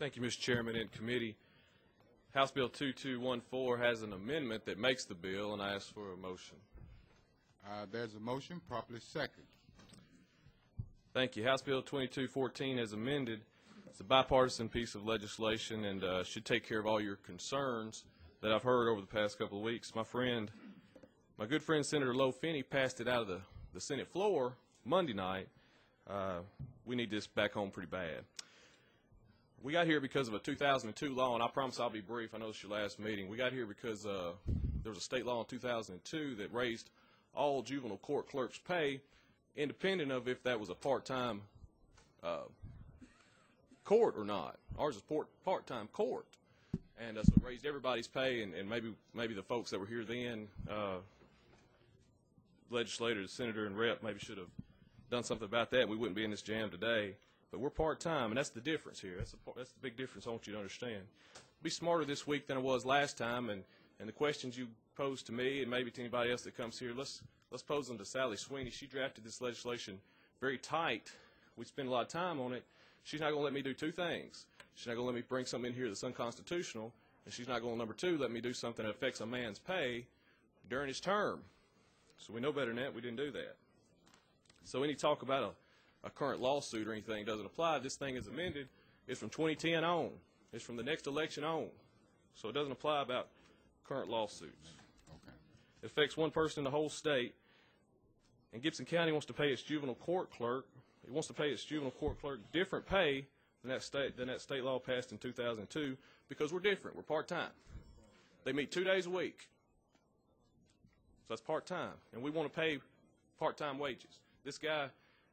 Thank you, Mr. Chairman and committee. House Bill 2214 has an amendment that makes the bill, and I ask for a motion. There's a motion, properly second. Thank you. House Bill 2214 as amended. It's a bipartisan piece of legislation and should take care of all your concerns that I've heard over the past couple of weeks. My good friend Senator Lowe Finney passed it out of the Senate floor Monday night. We need this back home pretty bad. We got here because of a 2002 law, and I promise I'll be brief. I know it's your last meeting. We got here because there was a state law in 2002 that raised all juvenile court clerks' pay, independent of if that was a part-time court or not. Ours is part-time court, and so it raised everybody's pay, and maybe the folks that were here then, legislators, senator, and rep, maybe should have done something about that. We wouldn't be in this jam today. But we're part-time, and that's the difference here. That's the big difference I want you to understand. Be smarter this week than I was last time, and the questions you pose to me and maybe to anybody else that comes here, let's pose them to Sally Sweeney. She drafted this legislation very tight. We spend a lot of time on it. She's not going to let me do two things. She's not going to let me bring something in here that's unconstitutional, and she's not going to, number two, let me do something that affects a man's pay during his term. So we know better than that. We didn't do that. So any talk about a current lawsuit or anything doesn't apply. This thing is amended. It's from 2010 on. It's from the next election on. So it doesn't apply about current lawsuits. Okay. It affects one person in the whole state. And Gibson County wants to pay its juvenile court clerk. It wants to pay its juvenile court clerk different pay than that state law passed in 2002 because we're different. We're part-time. They meet 2 days a week. So that's part-time. And we want to pay part-time wages. This guy,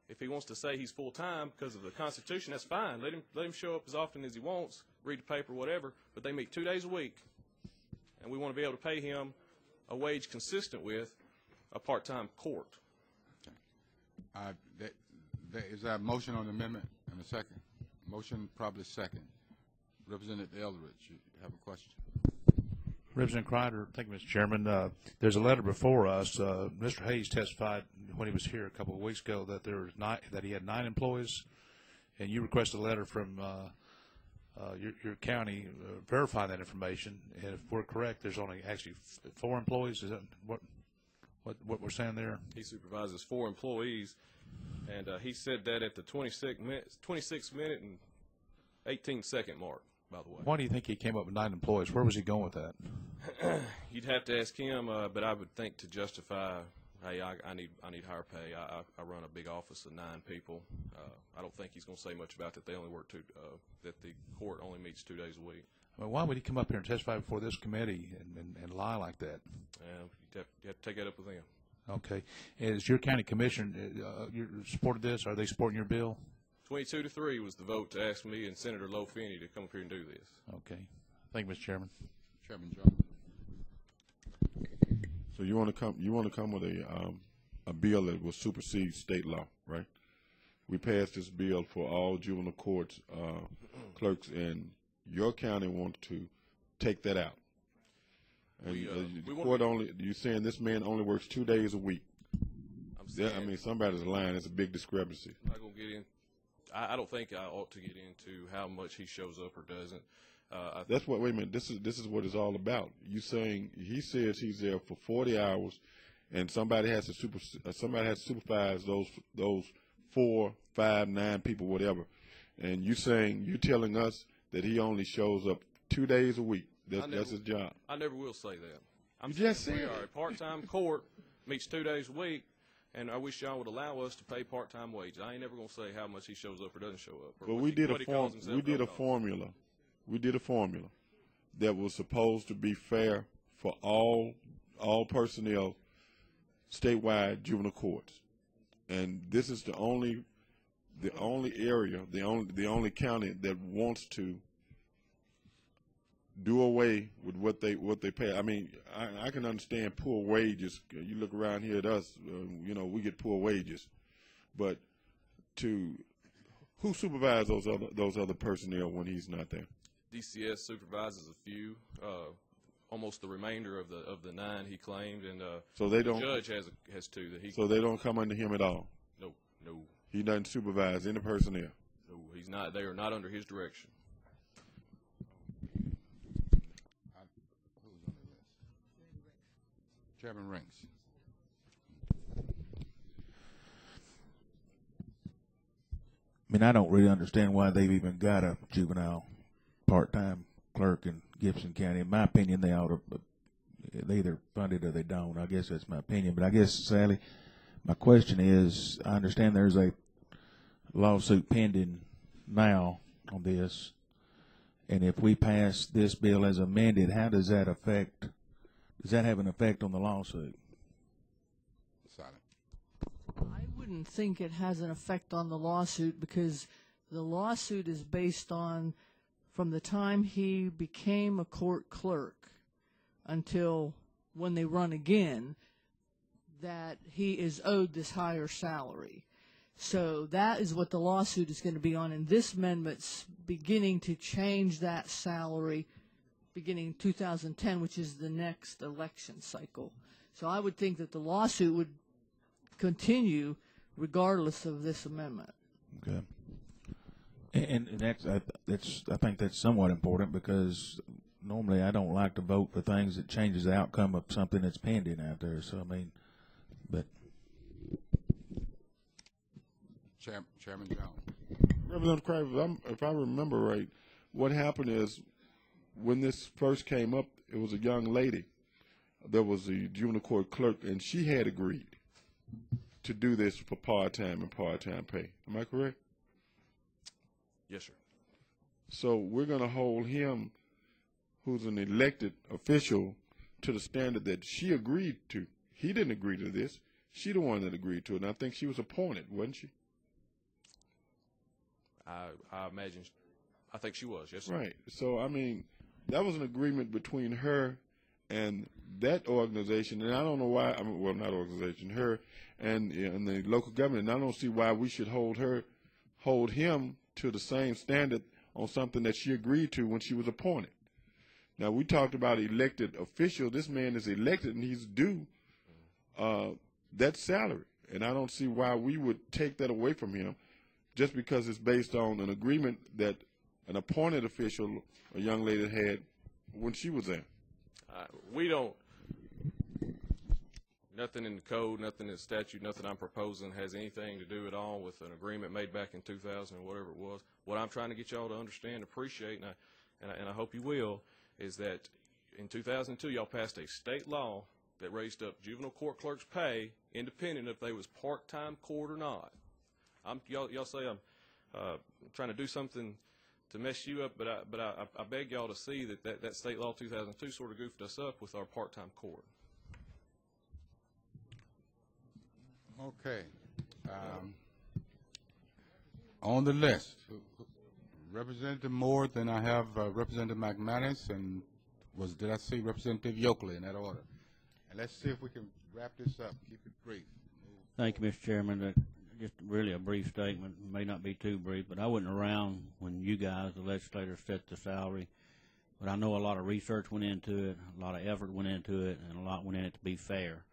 if he wants to say he's full-time because of the Constitution, that's fine. Let him show up as often as he wants, read the paper, whatever, but they meet 2 days a week, and we want to be able to pay him a wage consistent with a part-time court. Okay. Is there a motion on the amendment and a second? Motion probably second. Representative Eldridge, you have a question? Representative Crider, thank you, Mr. Chairman. There's a letter before us. Mr. Hayes testified when he was here a couple of weeks ago that he had 9 employees, and you requested a letter from your county verifying that information. And if we're correct, there's only actually 4 employees. Is that what we're saying there? He supervises 4 employees, and he said that at the 26 minute and 18-second mark. By the way, why do you think he came up with 9 employees? Where was he going with that? You'd have to ask him, but I would think to justify, hey, I need higher pay. I run a big office of 9 people. I don't think he's going to say much about that. They only work that the court only meets 2 days a week. Well, why would he come up here and testify before this committee and lie like that? You have to take that up with them. Okay. Is your county commission you supported this? Are they supporting your bill? 22-3 was the vote to ask me and Senator Lowe Finney to come up here and do this. Okay. Thank you, Mr. Chairman. Chairman Jones. So you want to come with a bill that will supersede state law, right? We passed this bill for all juvenile courts clerks, and your county wants to take that out. And the court only. You're saying this man only works 2 days a week. I mean, somebody's lying. It's a big discrepancy. I'm not going to get in. I don't think I ought to get into how much he shows up or doesn't. That's what. Wait a minute. This is what it's all about. You saying he says he's there for 40 hours, and somebody has to supervise those 4, 5, 9 people, whatever. And you're telling us that he only shows up 2 days a week. That's his job. I never will say that. I'm just saying we are a part-time court, meets 2 days a week. And I wish y'all would allow us to pay part-time wages. I ain't never going to say how much he shows up or doesn't show up. But we did a formula. We did a formula that was supposed to be fair for all personnel statewide juvenile courts. And this is the only area, the only county that wants to do away with what they pay. I mean, I can understand poor wages. You look around here at us, we get poor wages, but who supervises those other personnel when he's not there? DCS supervises a few, almost the remainder of the 9 he claimed, and so they the don't. Judge has 2 that he. So they don't come under him at all. No. He doesn't supervise any personnel. No, he's not. They are not under his direction. Chairman Rinks. I mean, I don't really understand why they've even got a juvenile part-time clerk in Gibson County. In my opinion, they ought to, they either fund it or they don't. I guess that's my opinion. But I guess, Sally, my question is, I understand there's a lawsuit pending now on this, and if we pass this bill as amended, how does that affect, does that have an effect on the lawsuit? Silent. I wouldn't think it has an effect on the lawsuit because the lawsuit is based on from the time he became a court clerk until when they run again that he is owed this higher salary. So that is what the lawsuit is going to be on, and this amendment's beginning to change that salary beginning 2010, which is the next election cycle. So I would think that the lawsuit would continue regardless of this amendment. Okay. And I think that's somewhat important because normally I don't like to vote for things that changes the outcome of something that's pending out there. So, I mean, but. Chairman Jones. Representative Crider, if I remember right, what happened is when this first came up, it was a young lady that was the juvenile court clerk, and she had agreed to do this for part-time and part-time pay. Am I correct? Yes, sir. So we're going to hold him, who's an elected official, to the standard that she agreed to. He didn't agree to this. She the one that agreed to it, and I think she was appointed, wasn't she? I imagine, I think she was, yes, sir. Right. So, I mean, that was an agreement between her and that organization, and I don't know why, I mean, well, not organization, her and the local government, and I don't see why we should hold him to the same standard on something that she agreed to when she was appointed. Now, we talked about elected official. This man is elected, and he's due that salary, and I don't see why we would take that away from him just because it's based on an agreement that an appointed official, a young lady, had when she was there. We don't, nothing in the code, nothing in the statute, nothing I'm proposing has anything to do at all with an agreement made back in 2000 or whatever it was. What I'm trying to get y'all to understand, appreciate, and I hope you will, is that in 2002 y'all passed a state law that raised up juvenile court clerks' pay independent if they was part-time court or not. Y'all say I'm trying to do something to mess you up, but I beg y'all to see that state law 2002 sort of goofed us up with our part-time court. Okay. On the list, Representative Moore, then I have Representative McManus, and did I see Representative Yoakley in that order? And let's see if we can wrap this up. Keep it brief. Thank you, Mr. Chairman. Just really a brief statement. It may not be too brief, but I wasn't around when you guys, the legislators, set the salary. But I know a lot of research went into it, a lot of effort went into it, and a lot went in it to be fair.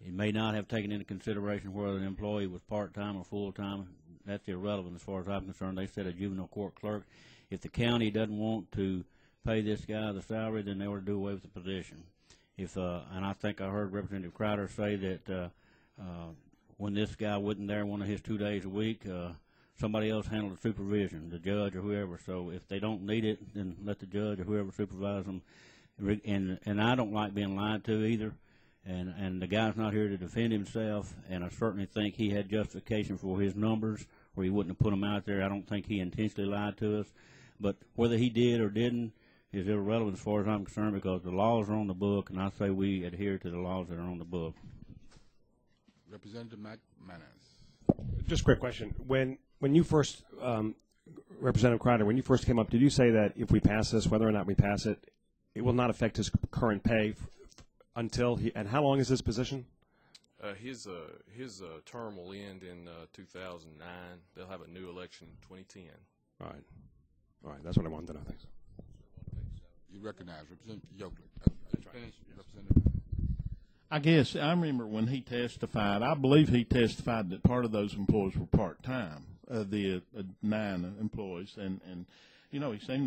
It may not have taken into consideration whether an employee was part-time or full-time. That's irrelevant as far as I'm concerned. They set a juvenile court clerk. If the county doesn't want to pay this guy the salary, then they ought to do away with the position. And I think I heard Representative Crider say that when this guy wasn't there one of his 2 days a week, somebody else handled the supervision, the judge or whoever. So if they don't need it, then let the judge or whoever supervise them. And I don't like being lied to either. And the guy's not here to defend himself, and I certainly think he had justification for his numbers, or he wouldn't have put them out there. I don't think he intentionally lied to us. But whether he did or didn't is irrelevant as far as I'm concerned, because the laws are on the book, and I say we adhere to the laws that are on the book. Representative McManus. Just a quick question. When you first, Representative Crider, when you first came up, did you say that if we pass this, whether or not we pass it, it will not affect his current pay until he, and how long is his position? His term will end in 2009. They'll have a new election in 2010. All right. That's what I wanted to know. Thanks. You recognize Representative Yoakley. Representative. I guess I remember when he testified, I believe he testified that part of those employees were part-time, the 9 employees, and you know, he seemed to